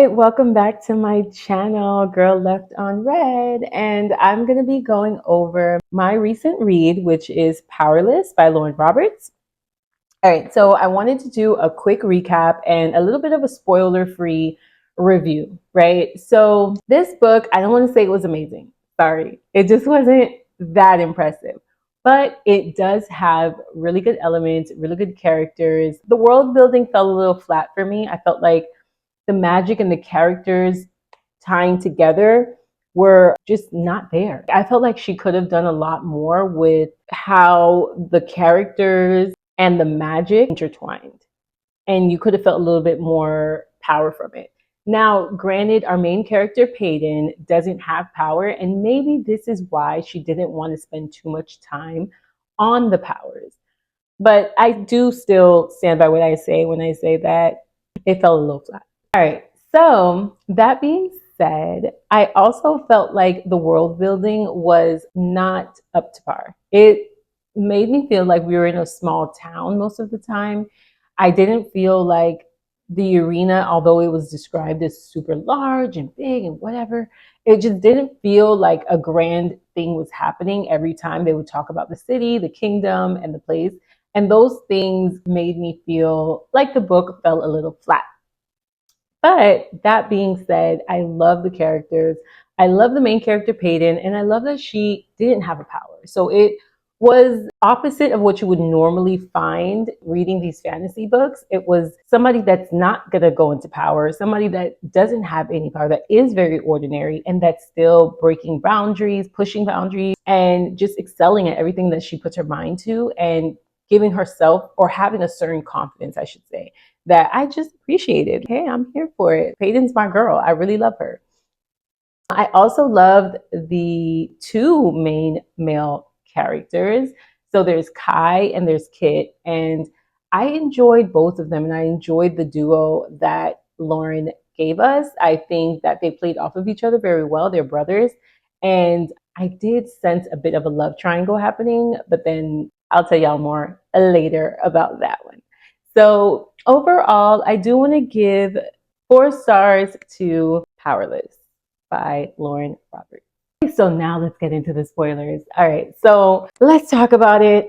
right, welcome back to my channel, Girl Left on Red, and I'm going to be going over my recent read, which is Powerless by Lauren Roberts. All right, so I wanted to do a quick recap and a little bit of a spoiler-free review, right? So this book, I don't want to say it was amazing. Sorry, it just wasn't that impressive. But it does have really good elements, really good characters. The world building fell a little flat for me. I felt like the magic and the characters tying together were just not there. I felt like she could have done a lot more with how the characters and the magic intertwined. And you could have felt a little bit more power from it. Now, granted, our main character, Peyton, doesn't have power, and maybe this is why she didn't want to spend too much time on the powers. But I do still stand by what I say when I say that it fell a little flat. All right, so that being said, I also felt like the world building was not up to par. It made me feel like we were in a small town most of the time. I didn't feel like the arena, although it was described as super large and big and whatever, it just didn't feel like a grand thing was happening every time they would talk about the city, the kingdom, and the place. And those things made me feel like the book fell a little flat. But that being said, I love the characters. I love the main character, Peyton, and I love that she didn't have a power. So it was opposite of what you would normally find reading these fantasy books. It was somebody that's not going to go into power, somebody that doesn't have any power, that is very ordinary, and that's still breaking boundaries, pushing boundaries, and just excelling at everything that she puts her mind to, and giving herself, or having a certain confidence, I should say, that I just appreciated. Hey, I'm here for it. Peyton's my girl. I really love her. I also loved the two main male characters. So there's Kai and there's Kit. And I enjoyed both of them, and I enjoyed the duo that Lauren gave us. I think that they played off of each other very well. They're brothers. And I did sense a bit of a love triangle happening, but then I'll tell y'all more later about that one. So overall, I do want to give 4 stars to Powerless by Lauren Roberts. So now let's get into the spoilers. All right, so let's talk about it.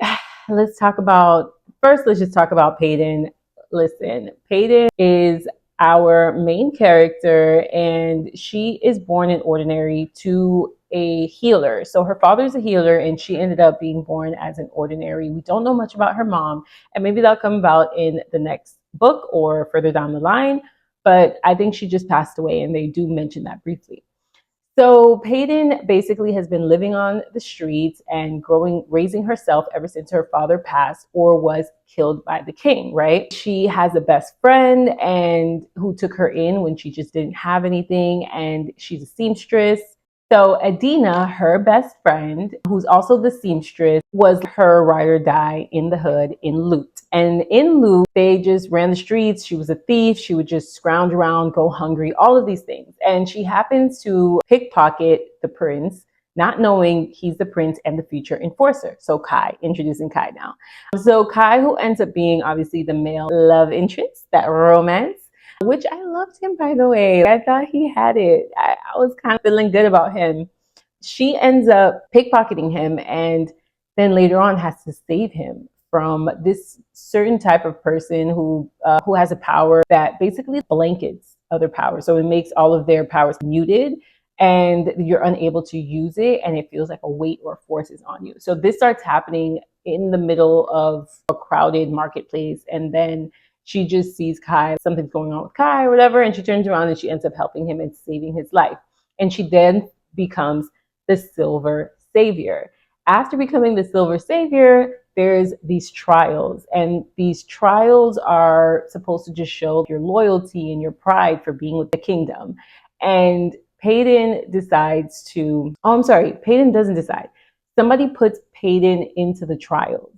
Let's just talk about Peyton. Listen, Peyton is our main character, and she is born in ordinary to a healer. So her father's a healer, and she ended up being born as an ordinary. We don't know much about her mom, and maybe that'll come about in the next book or further down the line, but I think she just passed away, and they do mention that briefly. So Peyton basically has been living on the streets and raising herself ever since her father passed or was killed by the king, right? She has a best friend and who took her in when she just didn't have anything, and she's a seamstress. So Adina, her best friend, who's also the seamstress, was her ride or die in the hood in loot. And in loot, they just ran the streets. She was a thief. She would just scrounge around, go hungry, all of these things. And she happens to pickpocket the prince, not knowing he's the prince and the future enforcer. So Kai, introducing Kai now. So Kai, who ends up being obviously the male love interest, that romance, which I loved him, by the way. I thought he had it. I was kind of feeling good about him. She ends up pickpocketing him, and then later on has to save him from this certain type of person who has a power that basically blankets other powers. So it makes all of their powers muted, and you're unable to use it, and it feels like a weight or force is on you. So this starts happening in the middle of a crowded marketplace, and then she just sees Kai, something's going on with Kai or whatever, and she turns around and she ends up helping him and saving his life. And she then becomes the Silver Savior. After becoming the Silver Savior, there's these trials, and these trials are supposed to just show your loyalty and your pride for being with the kingdom. And Peyton Peyton doesn't decide. Somebody puts Peyton into the trials,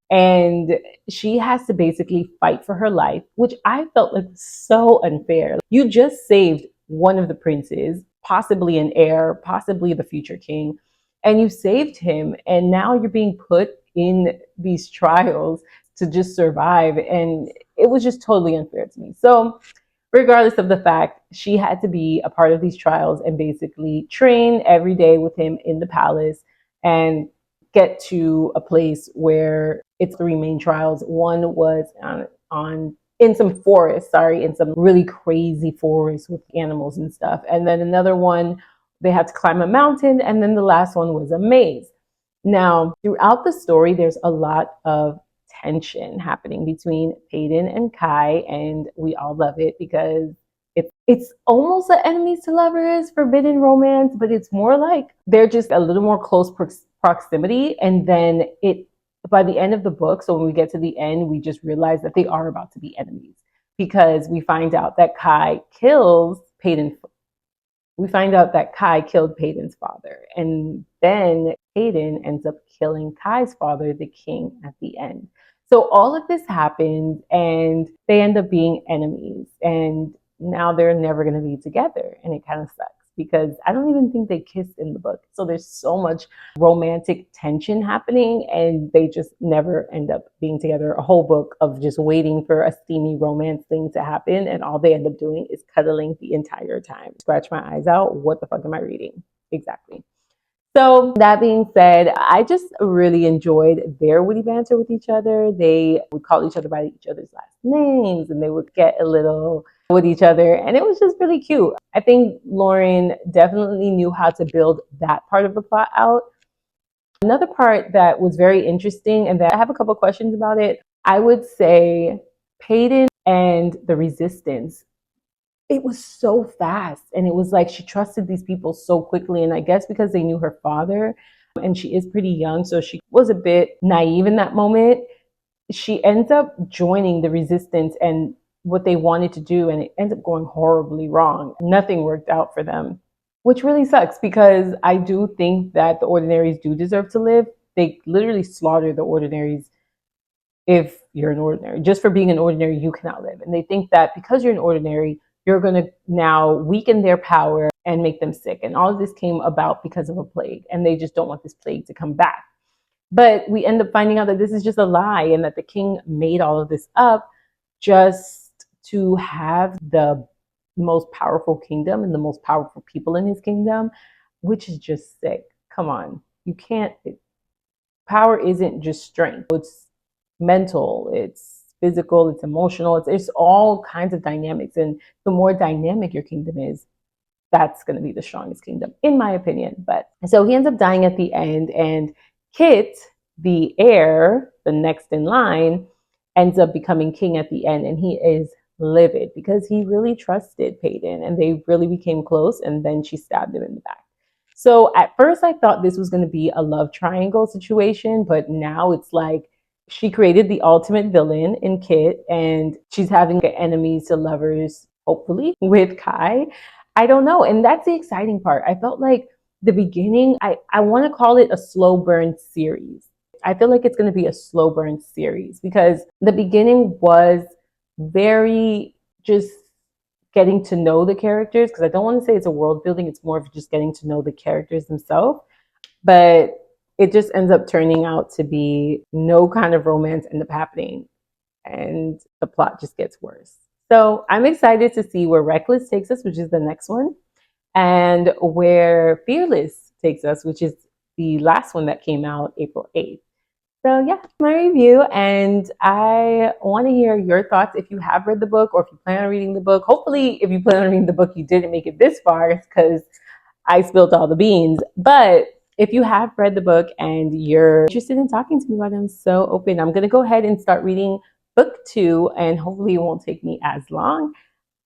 and she has to basically fight for her life, which I felt like so unfair. You just saved one of the princes, possibly an heir, possibly the future king, and you saved him, and now you're being put in these trials to just survive, and it was just totally unfair to me. So regardless of the fact, she had to be a part of these trials and basically train every day with him in the palace and get to a place where it's three main trials. One was on in some forest, in some really crazy forest with animals and stuff. And then another one, they had to climb a mountain. And then the last one was a maze. Now, throughout the story, there's a lot of tension happening between Peyton and Kai, and we all love it because it's almost an enemies to lovers forbidden romance, but it's more like they're just a little more close proximity, and then it by the end of the book, so when we get to the end, we just realize that they are about to be enemies because we find out that Kai kills Peyton. We find out that Kai killed Peyton's father, and then Peyton ends up killing Kai's father, the king, at the end. So all of this happens, and they end up being enemies, and now they're never going to be together, and it kind of sucks because I don't even think they kissed in the book. So there's so much romantic tension happening, and they just never end up being together. A whole book of just waiting for a steamy romance thing to happen, and all they end up doing is cuddling the entire time. Scratch my eyes out. What the fuck am I reading? Exactly. So that being said, I just really enjoyed their witty banter with each other. They would call each other by each other's last names, and they would get a little with each other, and it was just really cute. I think Lauren definitely knew how to build that part of the plot out. Another part that was very interesting, and that I have a couple questions about it, I would say Peyton and the Resistance. It was so fast, and it was like she trusted these people so quickly, and I guess because they knew her father, and she is pretty young, so she was a bit naive in that moment. She ends up joining the Resistance and what they wanted to do, and it ends up going horribly wrong. Nothing worked out for them, which really sucks because I do think that the ordinaries do deserve to live. They literally slaughter the ordinaries. If you're an ordinary, just for being an ordinary, you cannot live. And they think that because you're an ordinary, you're going to now weaken their power and make them sick. And all of this came about because of a plague, and they just don't want this plague to come back. But we end up finding out that this is just a lie, and that the king made all of this up just to have the most powerful kingdom and the most powerful people in his kingdom, which is just sick. Come on. You can't, power isn't just strength. It's mental, it's physical, it's emotional, it's all kinds of dynamics. And the more dynamic your kingdom is, that's going to be the strongest kingdom, in my opinion. But so he ends up dying at the end, and Kit, the heir, the next in line, ends up becoming king at the end, and he is livid because he really trusted Peyton, and they really became close, and then she stabbed him in the back. So at first I thought this was going to be a love triangle situation, but now it's like she created the ultimate villain in Kit, and she's having enemies to lovers, hopefully, with Kai. I don't know. And that's the exciting part. I felt like the beginning, I want to call it a slow burn series. I feel like it's going to be a slow burn series because the beginning was very just getting to know the characters, because I don't want to say it's a world building. It's more of just getting to know the characters themselves. But it just ends up turning out to be no kind of romance end up happening, and the plot just gets worse. So I'm excited to see where Reckless takes us, which is the next one, and where Fearless takes us, which is the last one that came out April 8th. So yeah, my review, and I want to hear your thoughts if you have read the book or if you plan on reading the book. Hopefully, if you plan on reading the book, you didn't make it this far because I spilled all the beans. But if you have read the book and you're interested in talking to me about it, I'm so open. I'm going to go ahead and start reading book 2, and hopefully it won't take me as long.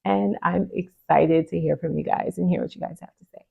And I'm excited to hear from you guys and hear what you guys have to say.